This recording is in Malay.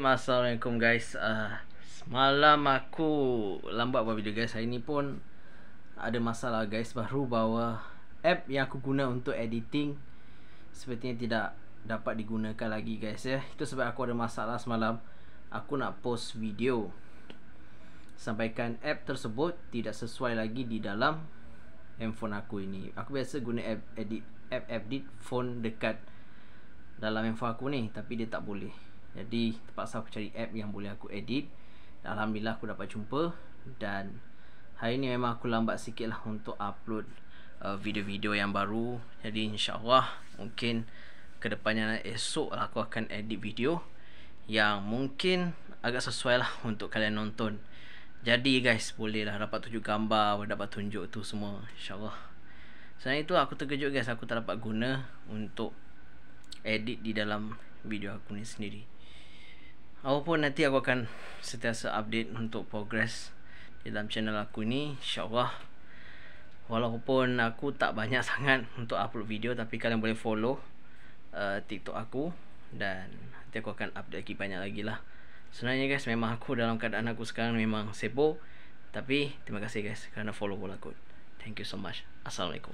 Assalamualaikum guys. Semalam aku lambat buat video guys. Hari ni pun ada masalah guys. Baru bawa app yang aku guna untuk editing sepertinya tidak dapat digunakan lagi guys ya. Itu sebab aku ada masalah semalam. Aku nak post video, sampaikan app tersebut tidak sesuai lagi di dalam handphone aku ini. Aku biasa guna app edit phone dekat dalam handphone aku ni, tapi dia tak boleh. Jadi terpaksa aku cari app yang boleh aku edit. Alhamdulillah aku dapat jumpa. Dan hari ni memang aku lambat sikit lah untuk upload video-video yang baru. Jadi insyaAllah mungkin kedepannya esok lah aku akan edit video yang mungkin agak sesuai lah untuk kalian nonton. Jadi guys, boleh lah dapat tunjuk gambar, dapat tunjuk tu semua, insyaAllah. Selain itu aku terkejut guys, aku tak dapat guna untuk edit di dalam video aku ni sendiri. Apapun, nanti aku akan sentiasa update untuk progress di dalam channel aku ni, insyaAllah. Walaupun aku tak banyak sangat untuk upload video, tapi kalian boleh follow TikTok aku, dan nanti aku akan update lagi banyak lagi lah. Sebenarnya guys, memang aku dalam keadaan aku sekarang memang sibuk, tapi terima kasih guys kerana follow aku. Thank you so much. Assalamualaikum.